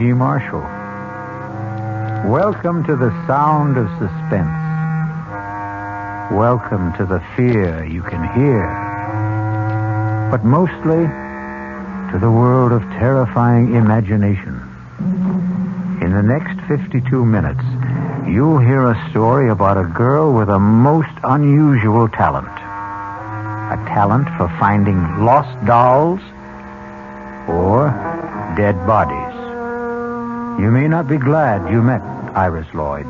G. Marshall. Welcome to the sound of suspense. Welcome to the fear you can hear. But mostly to the world of terrifying imagination. In the next 52 minutes, you'll hear a story about a girl with a most unusual talent. A talent for finding lost dolls or dead bodies. You may not be glad you met Iris Lloyd,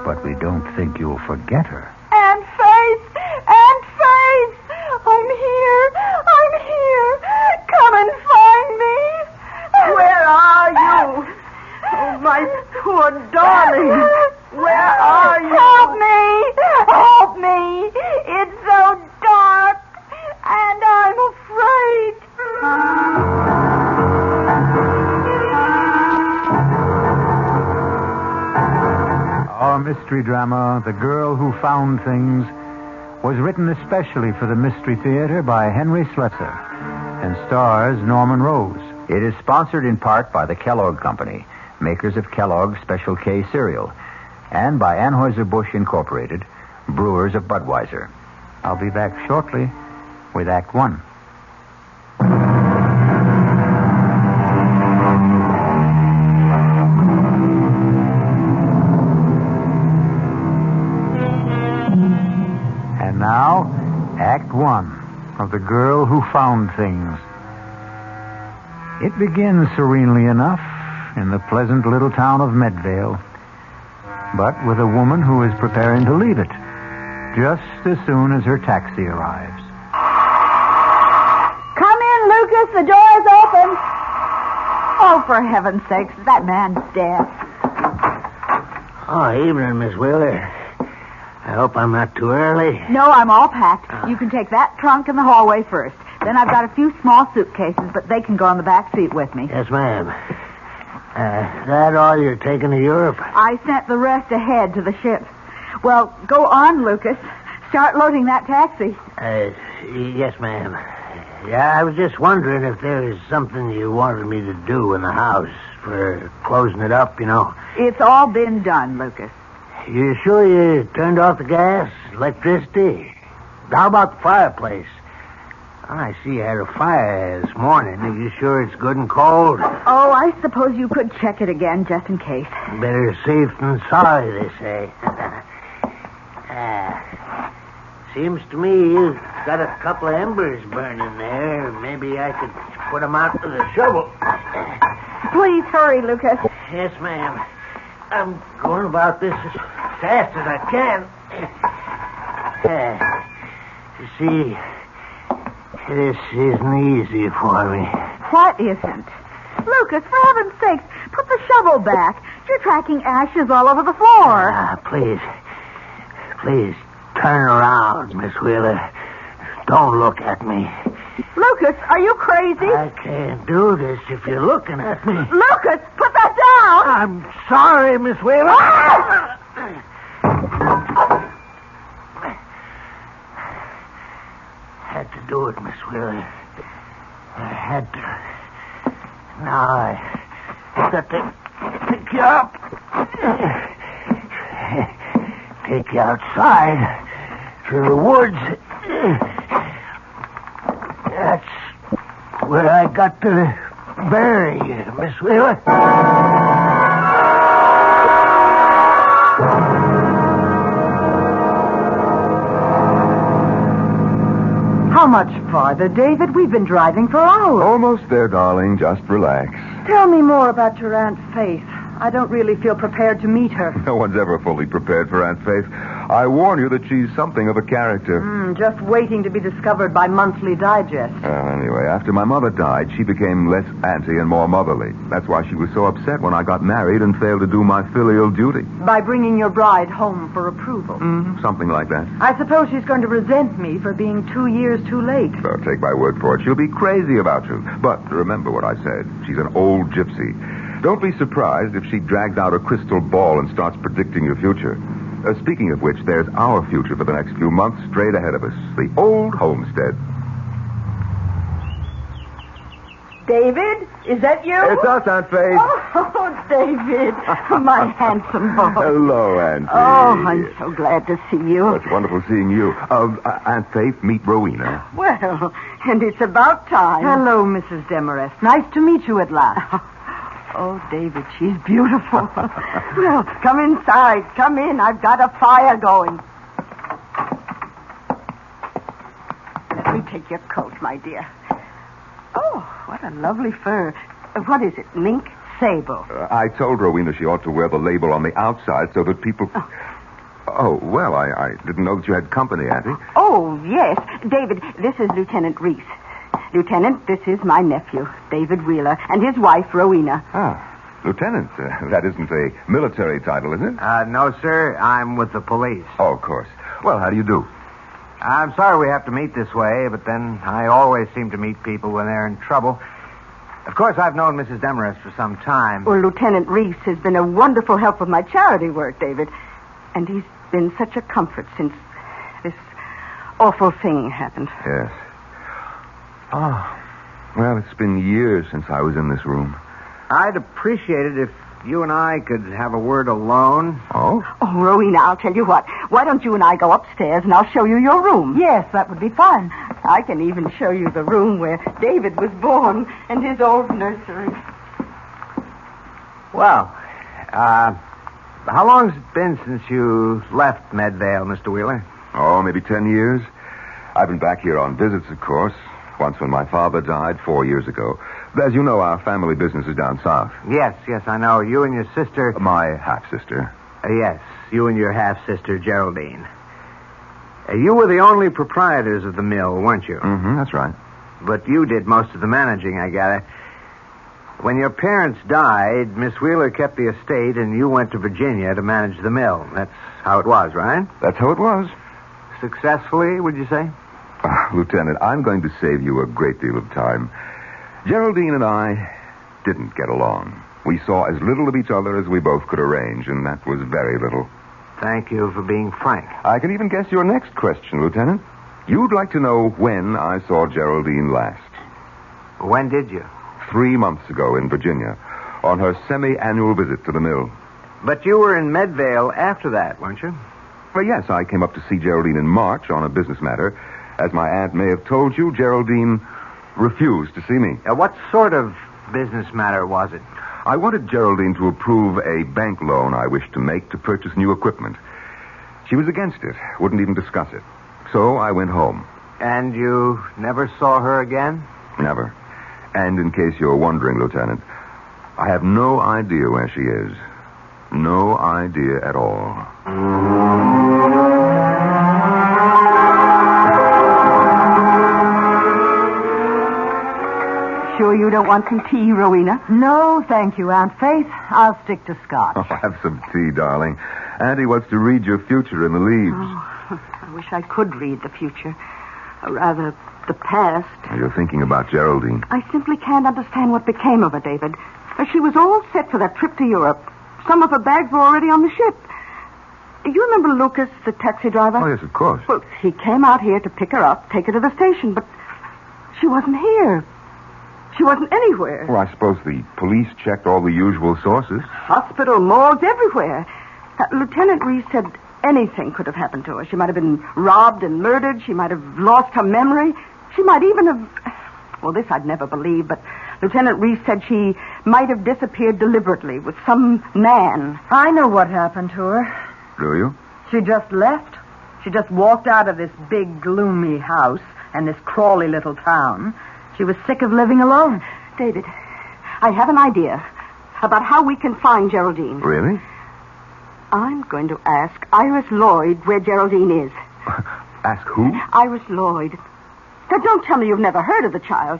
but we don't think you'll forget her. Aunt Faith! Aunt Faith! I'm here! Come and find me! Where are you? Oh, my poor darling. Where are you? Help me! It's so dark, and I'm afraid. Our mystery drama, The Girl Who Found Things, was written especially for the Mystery Theater by Henry Slesser and stars Norman Rose. It is sponsored in part by the Kellogg Company, makers of Kellogg's Special K cereal, and by Anheuser-Busch Incorporated, brewers of Budweiser. I'll be back shortly with Act One. And now, Act One of The Girl Who Found Things. It begins serenely enough in the pleasant little town of Medvale, but with a woman who is preparing to leave it just as soon as her taxi arrives. Come in, Lucas. The door's open. Oh, for heaven's sakes, that man's dead. Oh, evening, Miss Wheeler. I hope I'm not too early. No, I'm all packed. You can take that trunk in the hallway first. Then I've got a few small suitcases, but they can go on the back seat with me. Yes, ma'am. That all you're taking to Europe? I sent the rest ahead to the ship. Well, go on, Lucas. Start loading that taxi. Yes, ma'am. Yeah, I was just wondering if there was something you wanted me to do in the house for closing it up, you know. It's all been done, Lucas. You sure you turned off the gas, electricity? How about the fireplace? I see you had a fire this morning. Are you sure it's good and cold? Oh, I suppose you could check it again just in case. Better safe than sorry, they say. Seems to me you've got a couple of embers burning there. Maybe I could put them out with a shovel. Please hurry, Lucas. Yes, ma'am. I'm going about this as fast as I can. You see, this isn't easy for me. What isn't? Lucas, for heaven's sakes, put the shovel back. You're tracking ashes all over the floor. Please, turn around, Miss Wheeler. Don't look at me. Lucas, are you crazy? I can't do this if you're looking at me. Lucas, put that down! I'm sorry, Miss Wheeler. Had to do it, Miss Wheeler. I had to. Now I've got to pick you up. Take you outside through the woods. That's where I got to bury you, Miss Wheeler. How much farther, David? We've been driving for hours. Almost there, darling. Just relax. Tell me more about your Aunt Faith. I don't really feel prepared to meet her. No one's ever fully prepared for Aunt Faith. I warn you that she's something of a character. Just waiting to be discovered by Monthly Digest. Anyway, after my mother died, she became less auntie and more motherly. That's why she was so upset when I got married and failed to do my filial duty. By bringing your bride home for approval. Something like that. I suppose she's going to resent me for being 2 years too late. So take my word for it. She'll be crazy about you. But remember what I said. She's an old gypsy. Don't be surprised if she drags out a crystal ball and starts predicting your future. Speaking of which, there's our future for the next few months straight ahead of us. The old homestead. David, is that you? It's us, Aunt Faith. Oh, David, my handsome boy. Hello, Auntie. Oh, I'm so glad to see you. It's wonderful seeing you. Aunt Faith, meet Rowena. Well, and it's about time. Hello, Mrs. Demarest. Nice to meet you at last. Oh, David, she's beautiful. Well, come inside. Come in. I've got a fire going. Let me take your coat, my dear. Oh, what a lovely fur. What is it, mink? Sable. I told Rowena she ought to wear the label on the outside so that people... Oh, well, I didn't know that you had company, Auntie. Oh, yes. David, this is Lieutenant Reese. Lieutenant, this is my nephew, David Wheeler, and his wife, Rowena. Ah, Lieutenant. That isn't a military title, is it? No, sir. I'm with the police. Oh, of course. Well, how do you do? I'm sorry we have to meet this way, but then I always seem to meet people when they're in trouble. Of course, I've known Mrs. Demarest for some time. Well, Lieutenant Reese has been a wonderful help with my charity work, David. And he's been such a comfort since this awful thing happened. Yes. Oh, well, it's been years since I was in this room. I'd appreciate it if you and I could have a word alone. Oh? Oh, Rowena, I'll tell you what. Why don't you and I go upstairs and I'll show you your room? Yes, that would be fun. I can even show you the room where David was born and his old nursery. Well, how long's it been since you left Medvale, Mr. Wheeler? Oh, maybe 10 years. I've been back here on visits, of course. Once when my father died 4 years ago. As you know, our family business is down south. Yes, I know. You and your sister... My half-sister. Yes, you and your half-sister, Geraldine. You were the only proprietors of the mill, weren't you? Mm-hmm, that's right. But you did most of the managing, I gather. When your parents died, Miss Wheeler kept the estate and you went to Virginia to manage the mill. That's how it was, right? That's how it was. Successfully, would you say? Lieutenant, I'm going to save you a great deal of time. Geraldine and I didn't get along. We saw as little of each other as we both could arrange, and that was very little. Thank you for being frank. I can even guess your next question, Lieutenant. You'd like to know when I saw Geraldine last. When did you? 3 months ago in Virginia, on her semi-annual visit to the mill. But you were in Medvale after that, weren't you? Well, yes, I came up to see Geraldine in March on a business matter. As my aunt may have told you, Geraldine refused to see me. What sort of business matter was it? I wanted Geraldine to approve a bank loan I wished to make to purchase new equipment. She was against it, wouldn't even discuss it. So I went home. And you never saw her again? Never. And in case you're wondering, Lieutenant, I have no idea where she is. No idea at all. Sure you don't want some tea, Rowena? No, thank you, Aunt Faith. I'll stick to scotch. Oh, have some tea, darling. Auntie wants to read your future in the leaves. Oh, I wish I could read the future. Or rather, the past. You're thinking about Geraldine. I simply can't understand what became of her, David. She was all set for that trip to Europe. Some of her bags were already on the ship. You remember Lucas, the taxi driver? Oh, yes, of course. Well, he came out here to pick her up, take her to the station, but she wasn't here. She wasn't anywhere. Well, I suppose the police checked all the usual sources. Hospital, morgues, everywhere. Lieutenant Reese said anything could have happened to her. She might have been robbed and murdered. She might have lost her memory. She might even have... Well, this I'd never believe, but Lieutenant Reese said she might have disappeared deliberately with some man. I know what happened to her. Do you? She just left. She just walked out of this big, gloomy house and this crawly little town. She was sick of living alone. David, I have an idea about how we can find Geraldine. Really? I'm going to ask Iris Lloyd where Geraldine is. Ask who? Iris Lloyd. Now, don't tell me you've never heard of the child.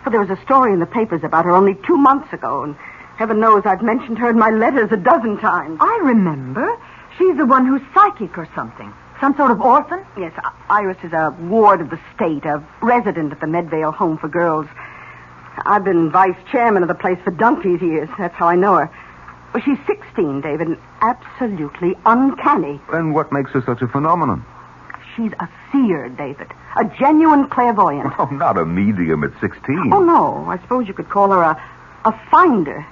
But there was a story in the papers about her only 2 months ago, and heaven knows I've mentioned her in my letters a dozen times. I remember. She's the one who's psychic or something. Some sort of orphan? Yes, Iris is a ward of the state, a resident at the Medvale Home for Girls. I've been vice chairman of the place for donkey's years. That's how I know her. Well, she's 16, David, and absolutely uncanny. And what makes her such a phenomenon? she's a seer, David. A genuine clairvoyant. Oh, not a medium at 16. Oh, no. I suppose you could call her a finder.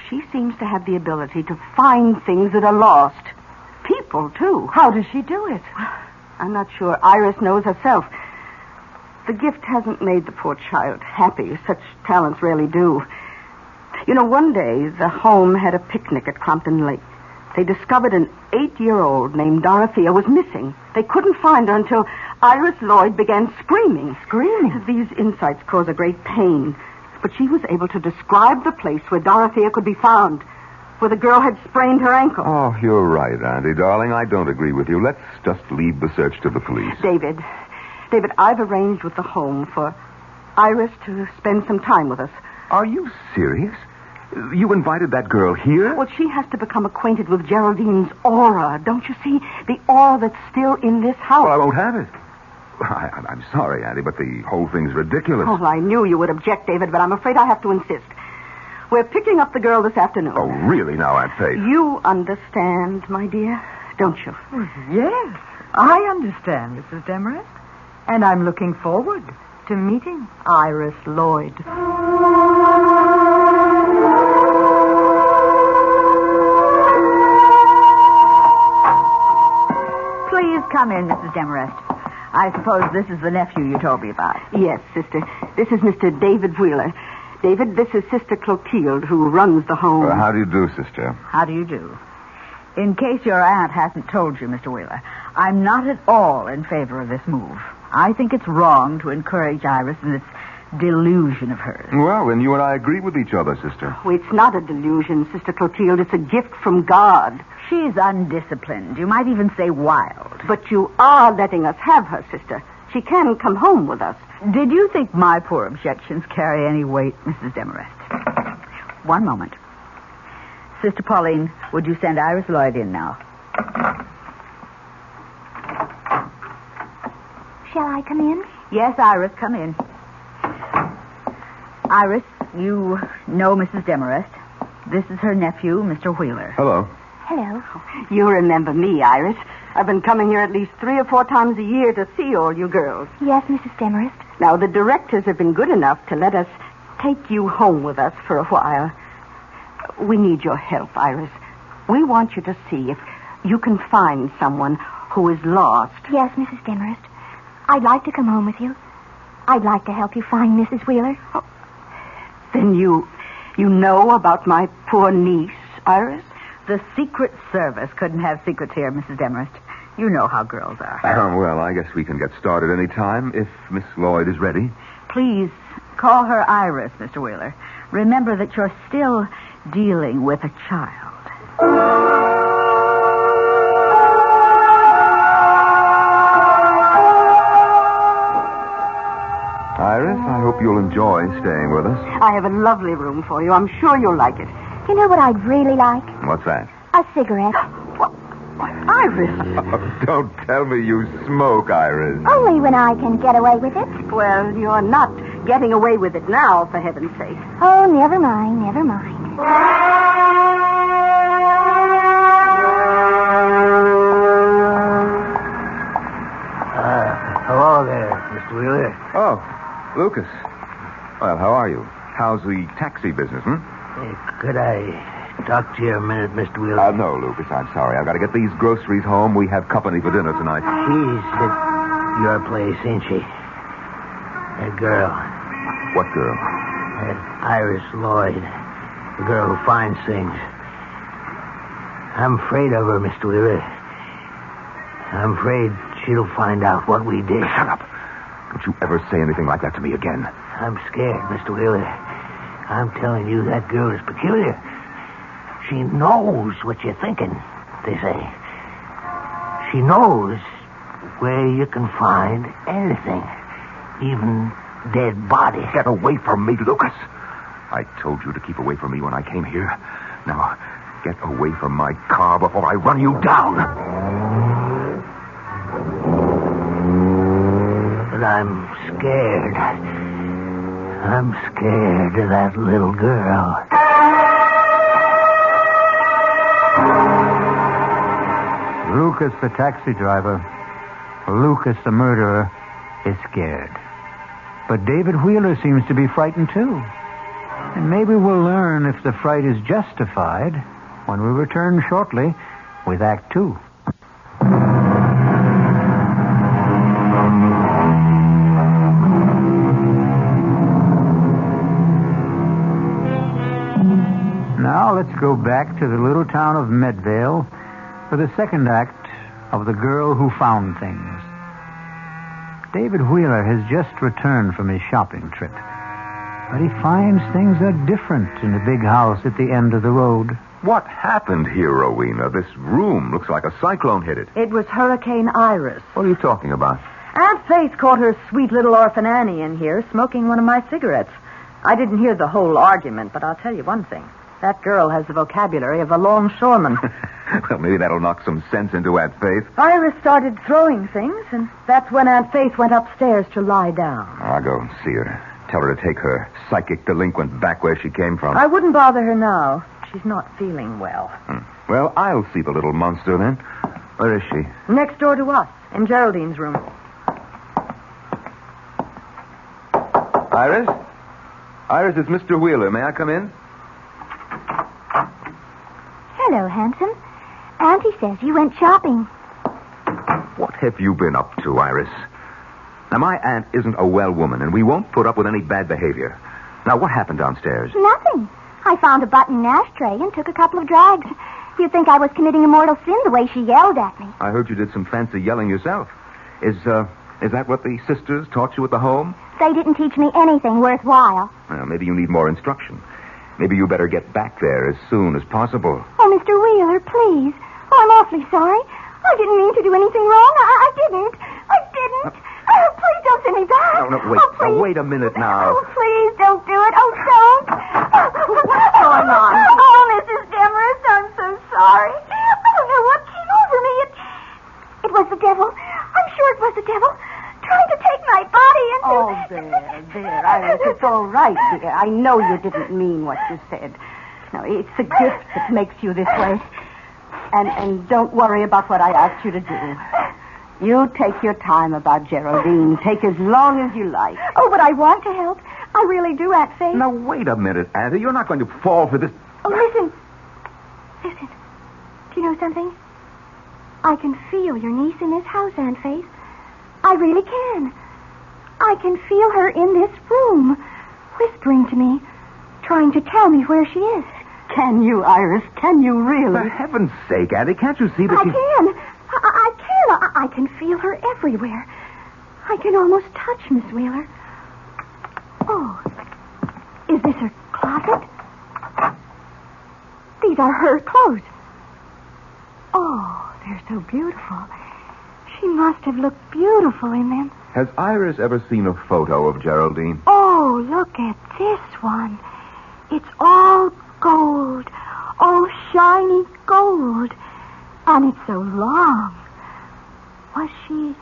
She seems to have the ability to find things that are lost. People, too. How does she do it? I'm not sure Iris knows herself. The gift hasn't made the poor child happy. Such talents rarely do. You know, one day, the home had a picnic at Crompton Lake. They discovered an 8-year-old named Dorothea was missing. They couldn't find her until Iris Lloyd began screaming. Screaming? These insights cause a great pain. But she was able to describe the place where Dorothea could be found, where the girl had sprained her ankle. Oh, you're right, Auntie, darling. I don't agree with you. Let's just leave the search to the police. David, I've arranged with the home for Iris to spend some time with us. Are you serious? You invited that girl here? Well, she has to become acquainted with Geraldine's aura. Don't you see? The aura that's still in this house. Well, I won't have it. I'm sorry, Auntie, but the whole thing's ridiculous. Oh, I knew you would object, David, but I'm afraid I have to insist. We're picking up the girl this afternoon. Oh, really now, Aunt Faith? You understand, my dear, don't you? Yes, I understand, Mrs. Demarest. And I'm looking forward to meeting Iris Lloyd. Please come in, Mrs. Demarest. I suppose this is the nephew you told me about. Yes, sister. This is Mr. David Wheeler. David, this is Sister Clotilde, who runs the home. How do you do, sister? How do you do? In case your aunt hasn't told you, Mr. Wheeler, I'm not at all in favor of this move. I think it's wrong to encourage Iris in this delusion of hers. Well, then you and I agree with each other, sister. Oh, it's not a delusion, Sister Clotilde. It's a gift from God. She's undisciplined. You might even say wild. But you are letting us have her, sister. She can come home with us. Did you think my poor objections carry any weight, Mrs. Demarest? One moment. Sister Pauline, would you send Iris Lloyd in now? Shall I come in? Yes, Iris, come in. Iris, you know Mrs. Demarest. This is her nephew, Mr. Wheeler. Hello. Hello. You remember me, Iris. I've been coming here at least 3 or 4 times a year to see all you girls. Yes, Mrs. Demarest. Now, the directors have been good enough to let us take you home with us for a while. We need your help, Iris. We want you to see if you can find someone who is lost. Yes, Mrs. Demarest. I'd like to come home with you. I'd like to help you find Mrs. Wheeler. Oh. Then you know about my poor niece, Iris? The Secret Service couldn't have secrets here, Mrs. Demarest. You know how girls are. Well, I guess we can get started any time if Miss Lloyd is ready. Please call her Iris, Mr. Wheeler. Remember that you're still dealing with a child. Iris, I hope you'll enjoy staying with us. I have a lovely room for you. I'm sure you'll like it. You know what I'd really like? What's that? A cigarette. Iris. Don't tell me you smoke, Iris. Only when I can get away with it. Well, you're not getting away with it now, for heaven's sake. Oh, never mind, never mind. Hello there, Mr. Wheeler. Oh, Lucas. Well, how are you? How's the taxi business, Hey, could I talk to you a minute, Mr. Wheeler? No, Lucas, I'm sorry. I've got to get these groceries home. We have company for dinner tonight. She's at your place, ain't she? That girl. What girl? That Iris Lloyd. The girl who finds things. I'm afraid of her, Mr. Wheeler. I'm afraid she'll find out what we did. Shut up. Don't you ever say anything like that to me again. I'm scared, Mr. Wheeler. I'm telling you, that girl is peculiar. She knows what you're thinking, they say. She knows where you can find anything, even dead bodies. Get away from me, Lucas. I told you to keep away from me when I came here. Now, get away from my car before I run you down. But I'm scared. I'm scared of that little girl. Lucas, the taxi driver, Lucas, the murderer, is scared. But David Wheeler seems to be frightened, too. And maybe we'll learn if the fright is justified when we return shortly with Act Two. Now let's go back to the little town of Medvale for the second act of The Girl Who Found Things. David Wheeler has just returned from his shopping trip, but he finds things are different in the big house at the end of the road. What happened here, Rowena? This room looks like a cyclone hit it. It was Hurricane Iris. What are you talking about? Aunt Faith caught her sweet little orphan Annie in here smoking one of my cigarettes. I didn't hear the whole argument, but I'll tell you one thing. That girl has the vocabulary of a longshoreman. Well, maybe that'll knock some sense into Aunt Faith. Iris started throwing things, and that's when Aunt Faith went upstairs to lie down. I'll go see her. Tell her to take her psychic delinquent back where she came from. I wouldn't bother her now. She's not feeling well. Well, I'll see the little monster then. Where is she? Next door to us, in Geraldine's room. Iris? Iris, it's Mr. Wheeler. May I come in? Hello, handsome. Auntie says you went shopping. What have you been up to, Iris? Now, my aunt isn't a well woman, and we won't put up with any bad behavior. Now, what happened downstairs? Nothing. I found a button ashtray and took a couple of drags. You'd think I was committing a mortal sin the way she yelled at me. I heard you did some fancy yelling yourself. Is that what the sisters taught you at the home? They didn't teach me anything worthwhile. Well, maybe you need more instruction. Maybe you better get back there as soon as possible. Oh, Mr. Wheeler, please. Oh, I'm awfully sorry. I didn't mean to do anything wrong. I didn't. Oh, please don't send me back. No, wait. Oh, please. Now, wait a minute now. Oh, please don't do it. Oh, don't. What's going on? Oh, Mrs. Demarest, I'm so sorry. I don't know what came over me. It was the devil. I'm sure it was the devil. Trying to take my body into... Oh, there, Iris. It's all right, dear. I know you didn't mean what you said. No, it's the gift that makes you this way. And don't worry about what I asked you to do. You take your time about Geraldine. Take as long as you like. Oh, but I want to help. I really do, Aunt Faith. Now, wait a minute, Auntie. You're not going to fall for this... Oh, listen. Listen. Do you know something? I can feel your niece in this house, Aunt Faith. I really can. I can feel her in this room, whispering to me, trying to tell me where she is. Can you, Iris? Can you really? For heaven's sake, Auntie, can't you see that I can. I can feel her everywhere. I can almost touch Miss Wheeler. Oh, is this her closet? These are her clothes. Oh, they're so beautiful. She must have looked beautiful in them. Has Iris ever seen a photo of Geraldine? Oh, look at this one. It's all gold. All shiny gold. And it's so long. Was she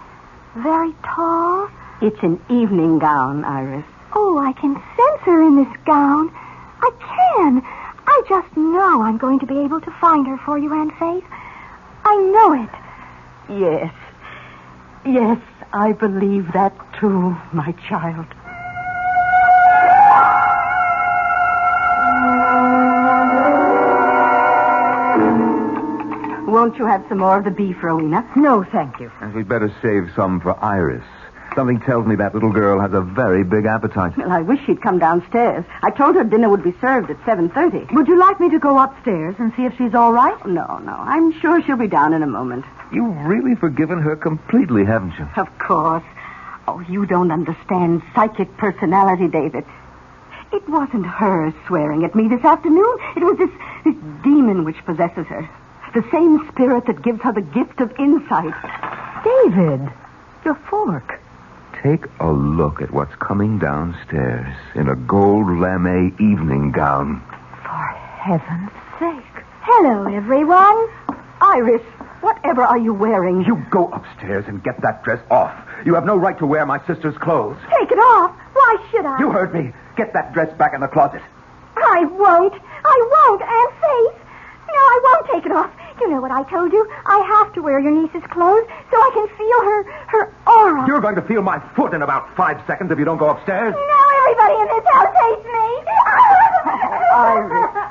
very tall? It's an evening gown, Iris. Oh, I can sense her in this gown. I can. I just know I'm going to be able to find her for you, Aunt Faith. I know it. Yes. Yes, I believe that too, my child. Won't you have some more of the beef, Rowena? No, thank you. And we'd better save some for Iris. Something tells me that little girl has a very big appetite. Well, I wish she'd come downstairs. I told her dinner would be served at 7:30. Would you like me to go upstairs and see if she's all right? No. I'm sure she'll be down in a moment. You've really forgiven her completely, haven't you? Of course. Oh, you don't understand psychic personality, David. It wasn't her swearing at me this afternoon. It was this demon which possesses her. The same spirit that gives her the gift of insight. David, your fork. Take a look at what's coming downstairs in a gold lame evening gown. For heaven's sake. Hello, everyone. Iris, whatever are you wearing? You go upstairs and get that dress off. You have no right to wear my sister's clothes. Take it off. Why should I? You heard me. Get that dress back in the closet. I won't, Aunt Faith. No, I won't take it off. You know what I told you. I have to wear your niece's clothes so I can feel her aura. You're going to feel my foot in about 5 seconds if you don't go upstairs. Now everybody in this house hates me.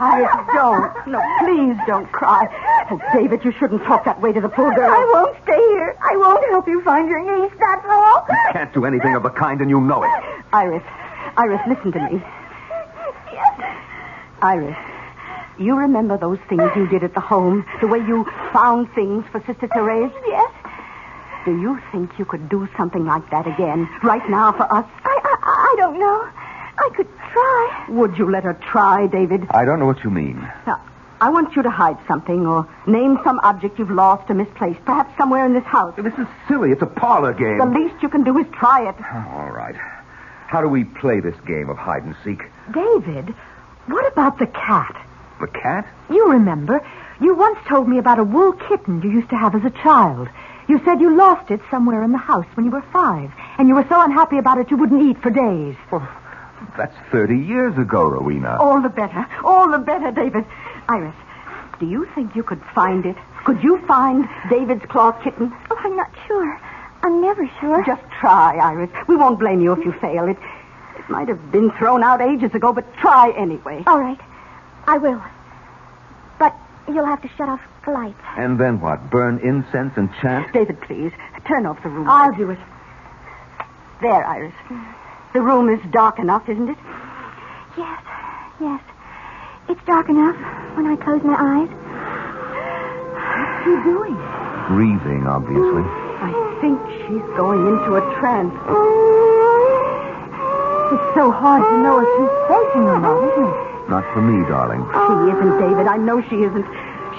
Iris, don't. No, please don't cry. Oh, David, you shouldn't talk that way to the poor girl. I won't stay here. I won't help you find your niece, that's all. You can't do anything of the kind, and you know it. Iris, listen to me. Yes. Iris, you remember those things you did at the home? The way you found things for Sister Therese? Yes. Do you think you could do something like that again, right now for us? I don't know. I could try. Would you let her try, David? I don't know what you mean. Now, I want you to hide something or name some object you've lost or misplaced, perhaps somewhere in this house. This is silly. It's a parlor game. The least you can do is try it. All right. How do we play this game of hide and seek? David, what about the cat? The cat? You remember, you once told me about a wool kitten you used to have as a child. You said you lost it somewhere in the house when you were 5, and you were so unhappy about it you wouldn't eat for days. Well, that's 30 years ago, Rowena. All the better. All the better, David. Iris, do you think you could find it? Could you find David's cloth kitten? Oh, I'm not sure. I'm never sure. Just try, Iris. We won't blame you if you fail. It might have been thrown out ages ago, but try anyway. All right. I will. But you'll have to shut off the lights. And then what? Burn incense and chant? David, please, turn off the room. I'll do it. There, Iris. The room is dark enough, isn't it? Yes. It's dark enough when I close my eyes. What's she doing? Breathing, obviously. I think she's going into a trance. It's so hard to know if she's faking or not, isn't it? Not for me, darling. She isn't, David. I know she isn't.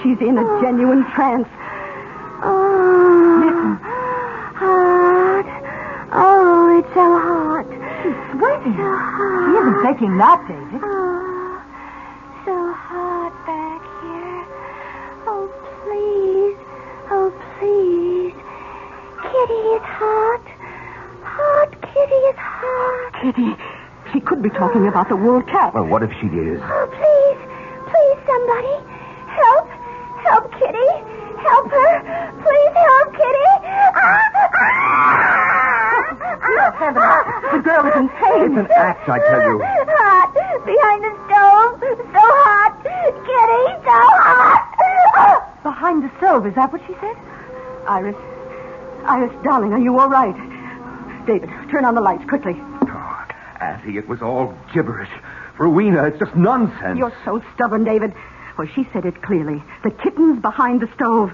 She's in a genuine trance. Listen. Hot. Oh, it's so hot. She's sweating. So hot. She isn't faking that, David. Oh, so hot back here. Oh, please. Oh, please. Kitty is hot. Hot Kitty is hot. Kitty, she could be talking about the wool cat. Well, what if she is? Oh, please. Please, somebody. Help. Help Kitty. Help her. Please help Kitty. The girl is in pain. It's an act, I tell you. Hot. Behind the stove. So hot. Kitty, so hot. Behind the stove, is that what she said? Iris, darling, are you all right? David, turn on the lights quickly. Oh, Auntie, it was all gibberish. Rowena, it's just nonsense. You're so stubborn, David. Well, she said it clearly. The kitten's behind the stove.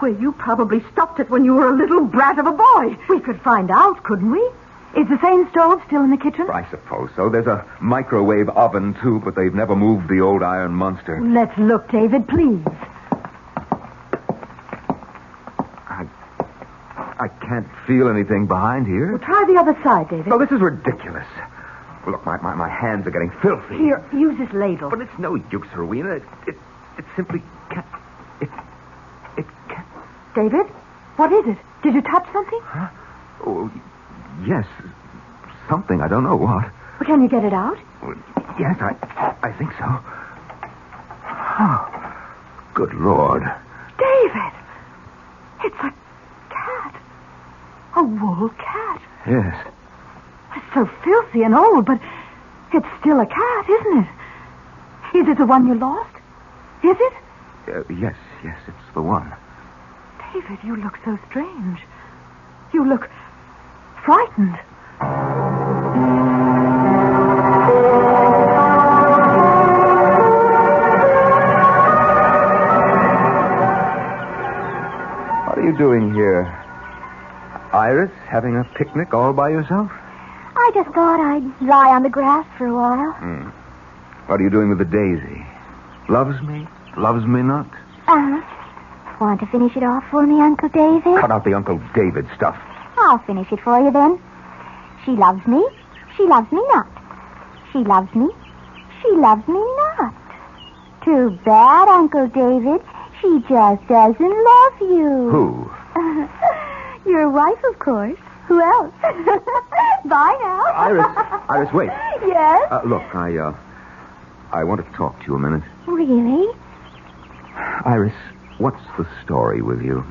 Well, you probably stopped it when you were a little brat of a boy. We could find out, couldn't we? Is the same stove still in the kitchen? I suppose so. There's a microwave oven, too, but they've never moved the old iron monster. Let's look, David, please. I can't feel anything behind here. Well, try the other side, David. Oh, this is ridiculous. Well, look, my hands are getting filthy. Here, use this ladle. But it's no use, Rowena. It simply can't... It can't... David, what is it? Did you touch something? Huh? Oh, yes. Something. I don't know what. Well, can you get it out? Well, yes, I think so. Oh, good Lord. David! It's a cat. A wool cat. Yes. It's so filthy and old, but it's still a cat, isn't it? Is it the one you lost? Is it? Yes, it's the one. David, you look so strange. You look frightened. What are you doing here? Iris, having a picnic all by yourself? I just thought I'd lie on the grass for a while. What are you doing with the daisy? Loves me? Loves me not? Want to finish it off for me, Uncle David? Cut out the Uncle David stuff. I'll finish it for you then. She loves me. She loves me not. She loves me. She loves me not. Too bad, Uncle David. She just doesn't love you. Who? Your wife, of course. Who else? Bye now. Iris, wait. Yes? Look, I want to talk to you a minute. Really? Iris, What's the story with you?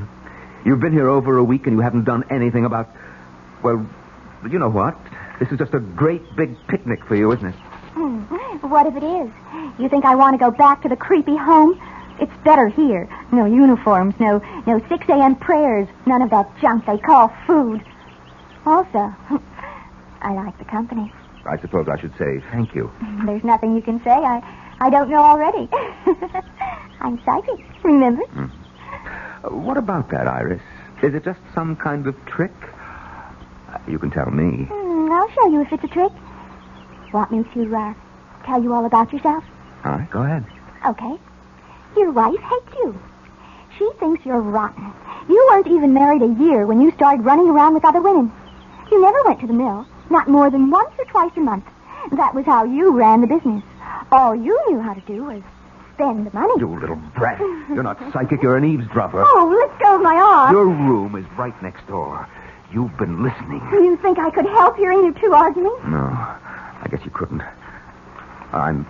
You've been here over a week and you haven't done anything about... Well, you know what? This is just a great big picnic for you, isn't it? What if it is? You think I want to go back to the creepy home? It's better here. No uniforms, no 6 a.m. prayers, none of that junk they call food. Also, I like the company. I suppose I should say thank you. There's nothing you can say I don't know already. I'm psychic, remember? What about that, Iris? Is it just some kind of trick? You can tell me. I'll show you if it's a trick. Want me to tell you all about yourself? All right, go ahead. Okay. Your wife hates you. She thinks you're rotten. You weren't even married a year when you started running around with other women. You never went to the mill, not more than once or twice a month. That was how you ran the business. All you knew how to do was spend the money. You little brat. You're not psychic, you're an eavesdropper. Oh, let go of my arm. Your room is right next door. You've been listening. You think I could help hearing you two arguing? No, I guess you couldn't. I'm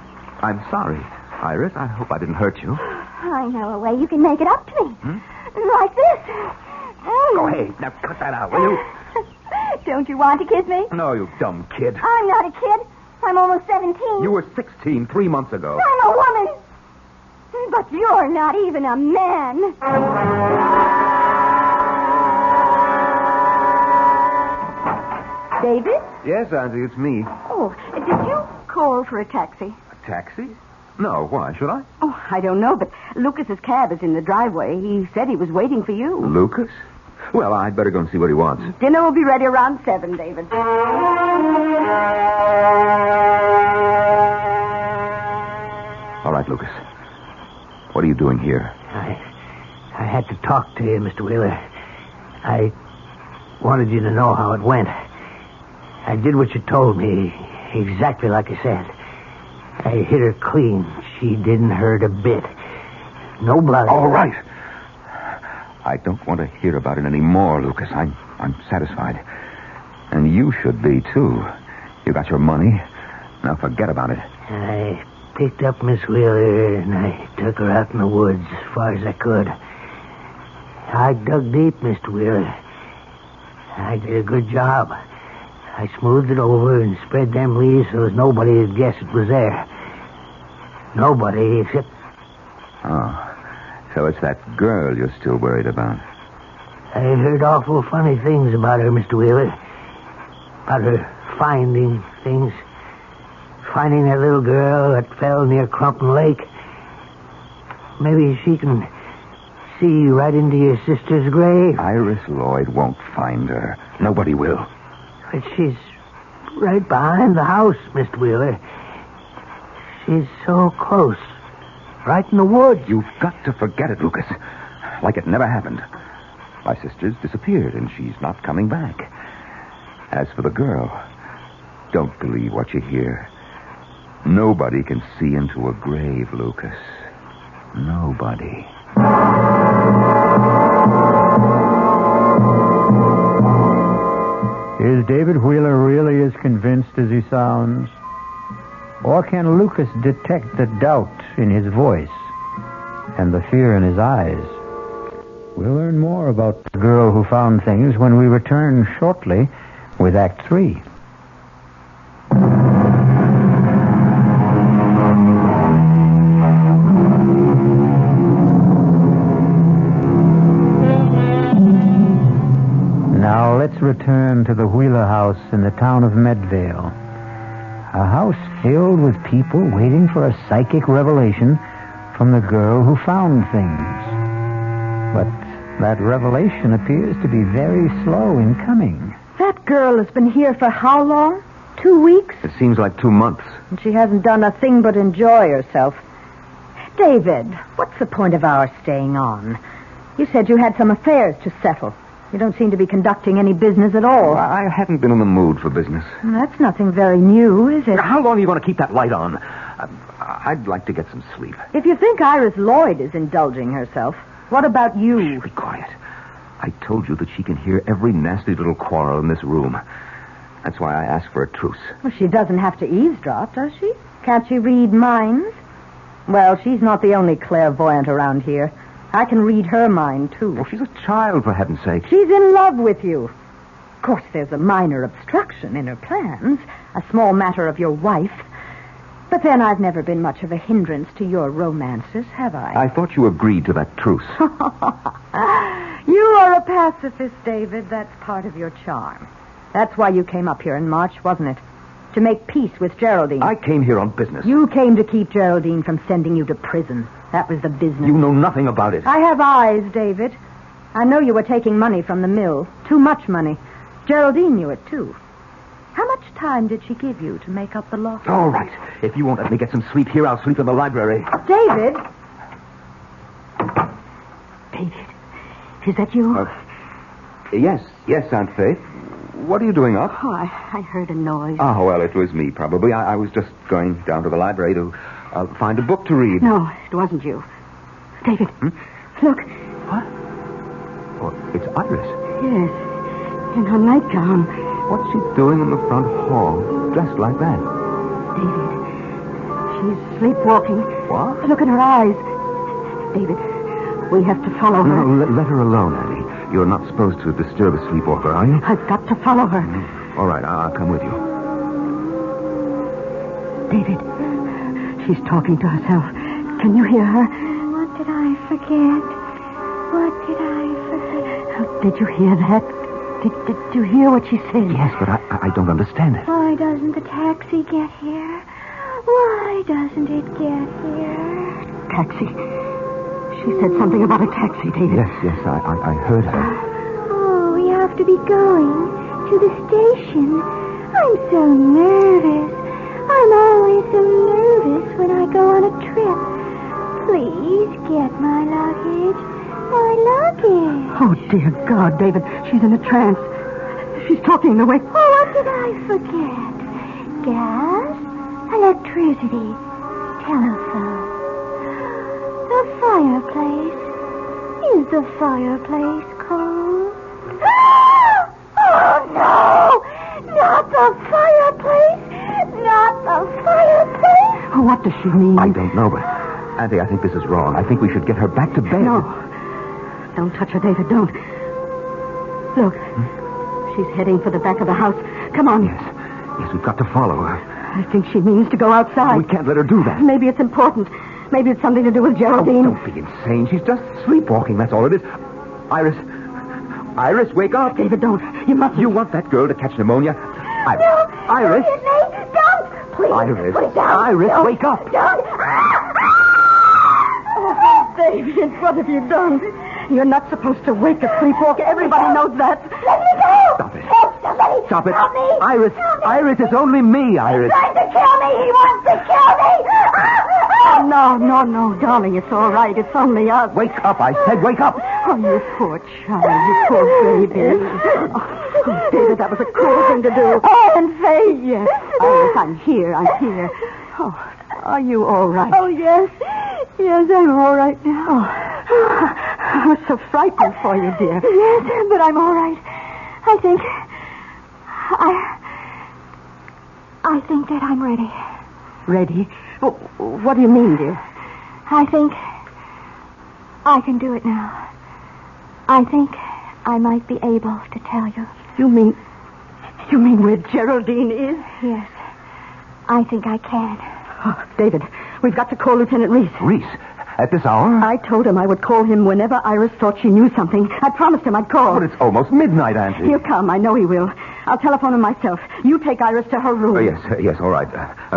sorry, Iris. I hope I didn't hurt you. I know a way you can make it up to me. Like this. Go ahead. Now cut that out, will you? Don't you want to kiss me? No, you dumb kid. I'm not a kid. I'm almost 17. You were 16 3 months ago. I'm a woman. But you're not even a man. David? Yes, Auntie, it's me. Oh, did you call for a taxi? A taxi? No, why? Should I? Oh, I don't know, but Lucas's cab is in the driveway. He said he was waiting for you. Lucas? Well, I'd better go and see what he wants. Dinner will be ready around 7, David. All right, Lucas. What are you doing here? I had to talk to you, Mr. Wheeler. I wanted you to know how it went. I did what you told me, exactly like I said. I hit her clean. She didn't hurt a bit. No blood. All right. I don't want to hear about it anymore, Lucas. I'm satisfied. And you should be, too. You got your money. Now forget about it. I picked up Miss Wheeler and I took her out in the woods as far as I could. I dug deep, Mr. Wheeler. I did a good job. I smoothed it over and spread them leaves so that nobody would guess it was there. Nobody except... Oh, so it's that girl you're still worried about. I heard awful funny things about her, Mr. Wheeler. About her finding things. Finding that little girl that fell near Crumpton Lake. Maybe she can see right into your sister's grave. Iris Lloyd won't find her. Nobody will. But she's right behind the house, Mr. Wheeler. She's so close. Right in the woods. You've got to forget it, Lucas. Like it never happened. My sister's disappeared, and she's not coming back. As for the girl, don't believe what you hear. Nobody can see into a grave, Lucas. Nobody. Is David Wheeler really as convinced as he sounds? Or can Lucas detect the doubt in his voice and the fear in his eyes? We'll learn more about the girl who found things when we return shortly with Act 3. Now let's return to the Wheeler house in the town of Medvale. A house filled with people waiting for a psychic revelation from the girl who found things. But that revelation appears to be very slow in coming. That girl has been here for how long? 2 weeks? It seems like 2 months. And she hasn't done a thing but enjoy herself. David, what's the point of our staying on? You said you had some affairs to settle. You don't seem to be conducting any business at all. Well, I haven't been in the mood for business. That's nothing very new, is it? How long are you going to keep that light on? I'd like to get some sleep. If you think Iris Lloyd is indulging herself, what about you? Be quiet. I told you that she can hear every nasty little quarrel in this room. That's why I asked for a truce. Well, she doesn't have to eavesdrop, does she? Can't she read minds? Well, she's not the only clairvoyant around here. I can read her mind, too. Well, she's a child, for heaven's sake. She's in love with you. Of course, there's a minor obstruction in her plans, a small matter of your wife. But then I've never been much of a hindrance to your romances, have I? I thought you agreed to that truce. You are a pacifist, David. That's part of your charm. That's why you came up here in March, wasn't it? To make peace with Geraldine. I came here on business. You came to keep Geraldine from sending you to prison. That was the business. You know nothing about it. I have eyes, David. I know you were taking money from the mill. Too much money. Geraldine knew it, too. How much time did she give you to make up the loss? All right. If you won't let me get some sleep here, I'll sleep in the library. David! David, is that you? Yes, Aunt Faith. What are you doing up? Oh, I heard a noise. Oh, well, it was me, probably. I was just going down to the library to find a book to read. No, it wasn't you. David, look. What? Oh, it's Iris. Yes, in her nightgown. What's she doing in the front hall, dressed like that? David, she's sleepwalking. What? Look at her eyes. David, we have to follow her. No, let her alone, Annie. You're not supposed to disturb a sleepwalker, are you? I've got to follow her. All right, I'll come with you. David, she's talking to herself. Can you hear her? What did I forget? What did I forget? Did you hear that? Did you hear what she said? Yes, but I don't understand it. Why doesn't the taxi get here? Why doesn't it get here? Taxi. She said something about a taxi, David. Yes, I heard her. Oh, we have to be going to the station. I'm so nervous. I'm always so nervous when I go on a trip. Please get my luggage. My luggage. Oh, dear God, David. She's in a trance. She's talking the way... Oh, what did I forget? Gas, electricity, telephone. The fireplace. Is the fireplace cold? Oh, no! Not the fireplace! Not the fireplace! What does she mean? I don't know, but... Auntie, I think this is wrong. I think we should get her back to bed. No. Don't touch her, David. Don't. Look. She's heading for the back of the house. Come on. Yes, we've got to follow her. I think she means to go outside. We can't let her do that. Maybe it's important. Maybe it's something to do with Geraldine. Oh, don't be insane. She's just sleepwalking, that's all it is. Iris, wake up. David, don't. You mustn't. You want that girl to catch pneumonia? No! Iris. Don't! Please! Iris. Put it down. Iris, Don't. wake up. Don't! Oh, David, what have you done? You're not supposed to wake a sleepwalker. Everybody knows that. Let me go! Stop it. Oh, somebody! Stop it. Help me! Iris, Help me. Iris, it's only me, Iris. He's trying to kill me! He wants to kill me! No, darling. It's all right. It's only us. Wake up, I said, wake up. Oh, you poor child. You poor baby. Oh, David, that was a cruel thing to do. Oh, and Faye. Yes. Iris, I'm here. Oh, are you all right? Oh, yes. Yes, I'm all right now. Oh, I was so frightened for you, dear. Yes, but I'm all right. I think that I'm ready. Ready? What do you mean, dear? I think I can do it now. I think I might be able to tell you. You mean where Geraldine is? Yes, I think I can. Oh, David, we've got to call Lieutenant Reese. Reese, at this hour? I told him I would call him whenever Iris thought she knew something. I promised him I'd call. But it's almost midnight, Auntie. He'll come. I know he will. I'll telephone him myself. You take Iris to her room. Oh, yes, all right.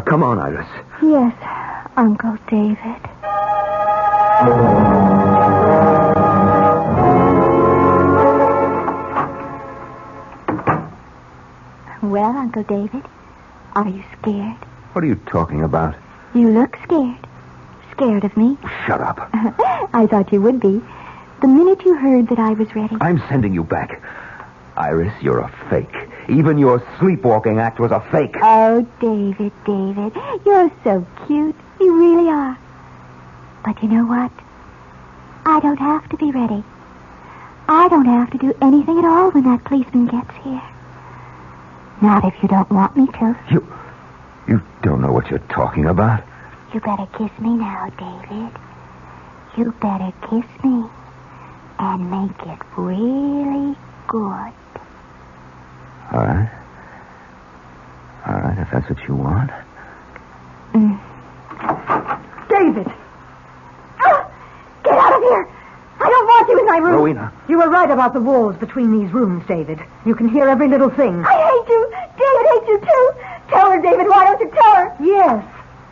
Come on, Iris. Yes, Uncle David. Well, Uncle David, are you scared? What are you talking about? You look scared. Scared of me? Shut up. I thought you would be. The minute you heard that I was ready. I'm sending you back. Iris, you're a fake. Even your sleepwalking act was a fake. Oh, David, you're so cute. You really are. But you know what? I don't have to be ready. I don't have to do anything at all when that policeman gets here. Not if you don't want me to. You don't know what you're talking about. You better kiss me now, David. You better kiss me and make it really good. All right. All right, if that's what you want. David! Get out of here! I don't want you in my room. Rowena. You were right about the walls between these rooms, David. You can hear every little thing. I hate you. David hates you, too. Tell her, David. Why don't you tell her? Yes.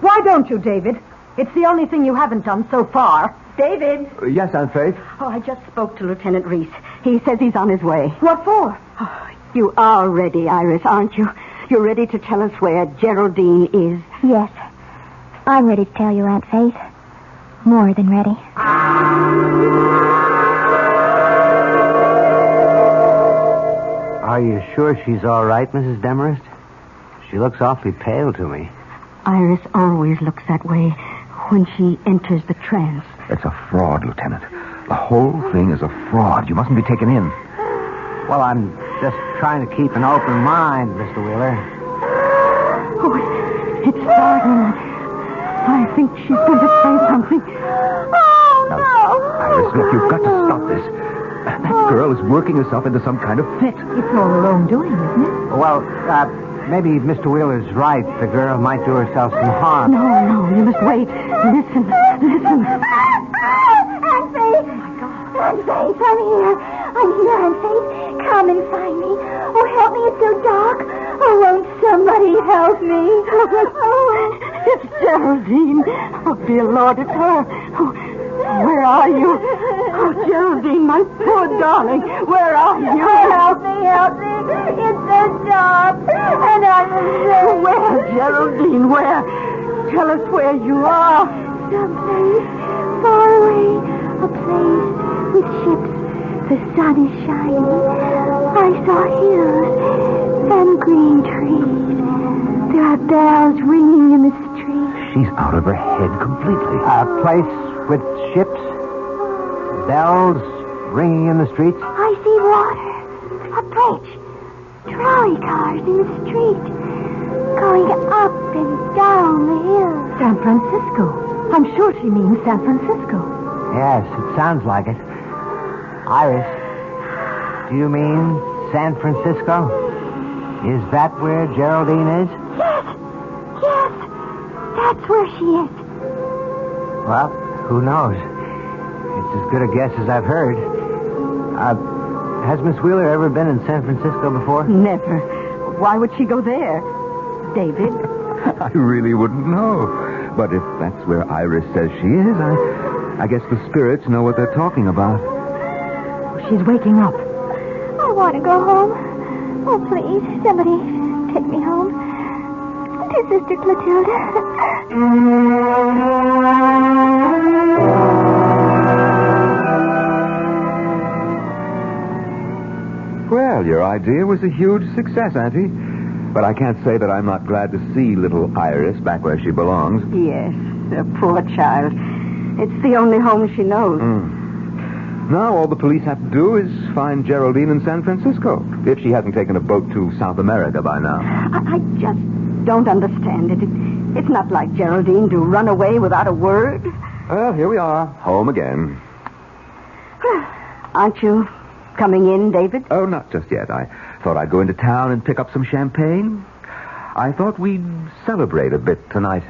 Why don't you, David? It's the only thing you haven't done so far. David. Yes, Aunt Faith? Oh, I just spoke to Lieutenant Reese. He says he's on his way. What for? Oh, you are ready, Iris, aren't you? You're ready to tell us where Geraldine is. Yes. I'm ready to tell you, Aunt Faith. More than ready. Are you sure she's all right, Mrs. Demarest? She looks awfully pale to me. Iris always looks that way when she enters the trance. It's a fraud, Lieutenant. The whole thing is a fraud. You mustn't be taken in. Well, I'm just trying to keep an open mind, Mr. Wheeler. Oh, it's startling. I think she's going to say something. Oh, Now, no. Iris, look, you've got to stop this. That girl is working herself into some kind of fit. It's all her own doing, isn't it? Well, maybe Mr. Wheeler's right. The girl might do herself some harm. No, you must wait. Listen. Aunt Faith. Aunt Faith, I'm here. Aunt Faith. Come and find me. Oh, help me. It's so dark. Oh, won't somebody help me? It's Geraldine. Oh, dear Lord, it's her. Oh, where are you? Oh, Geraldine, my poor darling. Where are you? Help me. It's so dark. And I'm afraid. Where, Geraldine? Where? Tell us where you are. Someplace far away. A place with ships. The sun is shining. I saw hills and green trees. There are bells ringing in the street. She's out of her head completely. A place with ships, bells ringing in the streets. I see water. A bridge. Trolley cars in the street. Going up and down the hill. San Francisco. I'm sure she means San Francisco. Yes, it sounds like it. Iris, do you mean San Francisco? Is that where Geraldine is? Yes. That's where she is. Well, who knows? It's as good a guess as I've heard. Has Miss Wheeler ever been in San Francisco before? Never. Why would she go there? David? I really wouldn't know. But if that's where Iris says she is, I guess the spirits know what they're talking about. She's waking up. I want to go home. Oh, please, somebody take me home. To Sister Clotilda. Well, your idea was a huge success, Auntie. But I can't say that I'm not glad to see little Iris back where she belongs. Yes, the poor child. It's the only home she knows. Now all the police have to do is find Geraldine in San Francisco, if she hasn't taken a boat to South America by now. I just don't understand it. It's not like Geraldine to run away without a word. Well, here we are, home again. Aren't you coming in, David? Oh, not just yet. I thought I'd go into town and pick up some champagne. I thought we'd celebrate a bit tonight.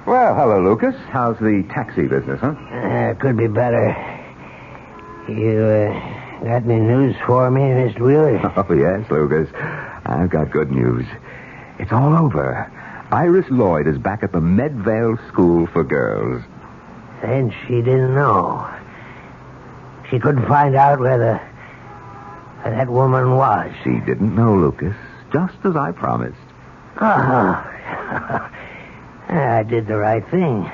Well, hello, Lucas. How's the taxi business, huh? Could be better. You got any news for me, Mr. Wheeler? Oh, yes, Lucas. I've got good news. It's all over. Iris Lloyd is back at the Medvale School for Girls. And she didn't know. She couldn't find out where that woman was. She didn't know, Lucas, just as I promised. I did the right thing.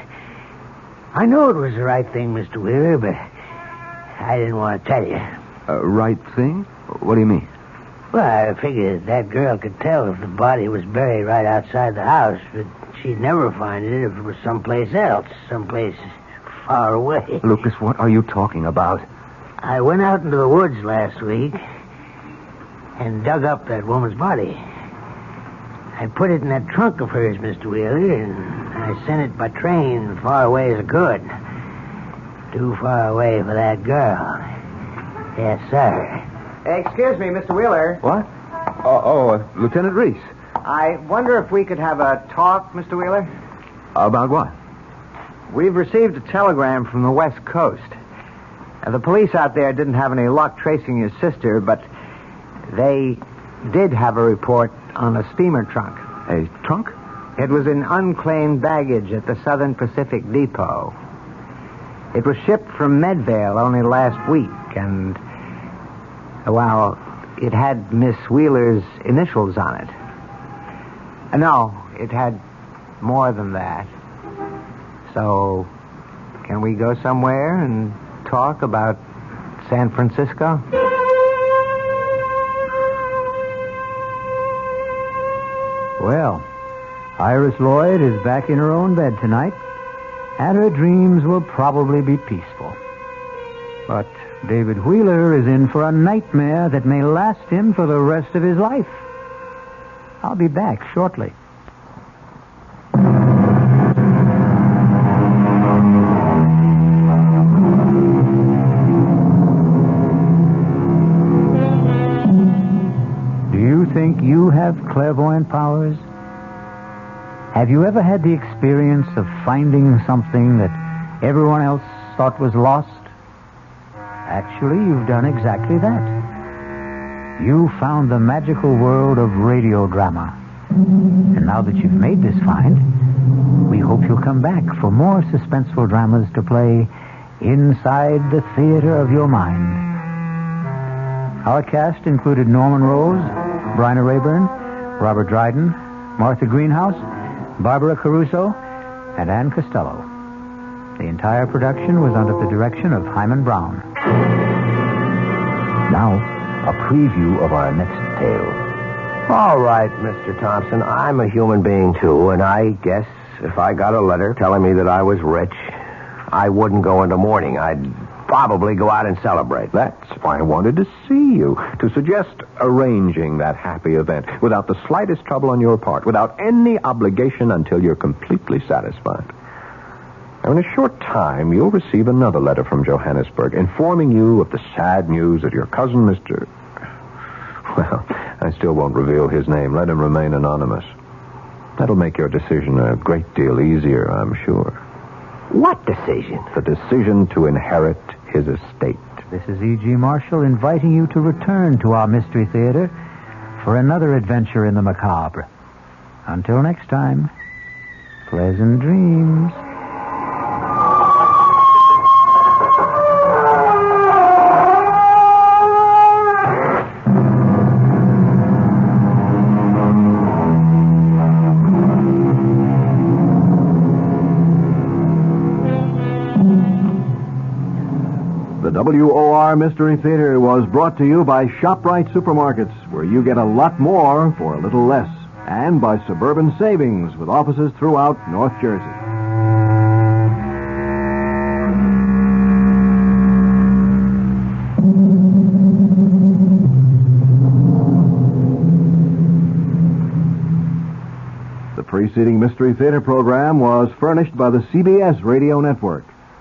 I know it was the right thing, Mr. Wheeler, but I didn't want to tell you. Right thing? What do you mean? Well, I figured that girl could tell if the body was buried right outside the house, but she'd never find it if it was someplace else, someplace far away. Lucas, what are you talking about? I went out into the woods last week and dug up that woman's body. I put it in that trunk of hers, Mr. Wheeler, and I sent it by train as far away as I could. Too far away for that girl. Yes, sir. Excuse me, Mr. Wheeler. What? Lieutenant Reese. I wonder if we could have a talk, Mr. Wheeler? About what? We've received a telegram from the West Coast. The police out there didn't have any luck tracing your sister, but they did have a report on a steamer trunk. A trunk? It was in unclaimed baggage at the Southern Pacific Depot. It was shipped from Medvale only last week, and, well, it had Miss Wheeler's initials on it. No, it had more than that. So, can we go somewhere and talk about San Francisco? Well, Iris Lloyd is back in her own bed tonight, and her dreams will probably be peaceful. But David Wheeler is in for a nightmare that may last him for the rest of his life. I'll be back shortly. Do you think you have clairvoyant powers? Have you ever had the experience of finding something that everyone else thought was lost? Actually, you've done exactly that. You found the magical world of radio drama. And now that you've made this find, we hope you'll come back for more suspenseful dramas to play inside the theater of your mind. Our cast included Norman Rose, Bryna Rayburn, Robert Dryden, Martha Greenhouse, Barbara Caruso, and Ann Costello. The entire production was under the direction of Hyman Brown. Now, a preview of our next tale. All right, Mr. Thompson, I'm a human being, too, and I guess if I got a letter telling me that I was rich, I wouldn't go into mourning. I'd probably go out and celebrate. That's why I wanted to see you, to suggest arranging that happy event without the slightest trouble on your part, without any obligation until you're completely satisfied. Now, in a short time, you'll receive another letter from Johannesburg informing you of the sad news that your cousin, Mr. Well, I still won't reveal his name. Let him remain anonymous. That'll make your decision a great deal easier, I'm sure. What decision? The decision to inherit his estate. This is E.G. Marshall inviting you to return to our Mystery Theater for another adventure in the macabre. Until next time, pleasant dreams. WOR Mystery Theater was brought to you by ShopRite Supermarkets, where you get a lot more for a little less, and by Suburban Savings, with offices throughout North Jersey. The preceding Mystery Theater program was furnished by the CBS Radio Network.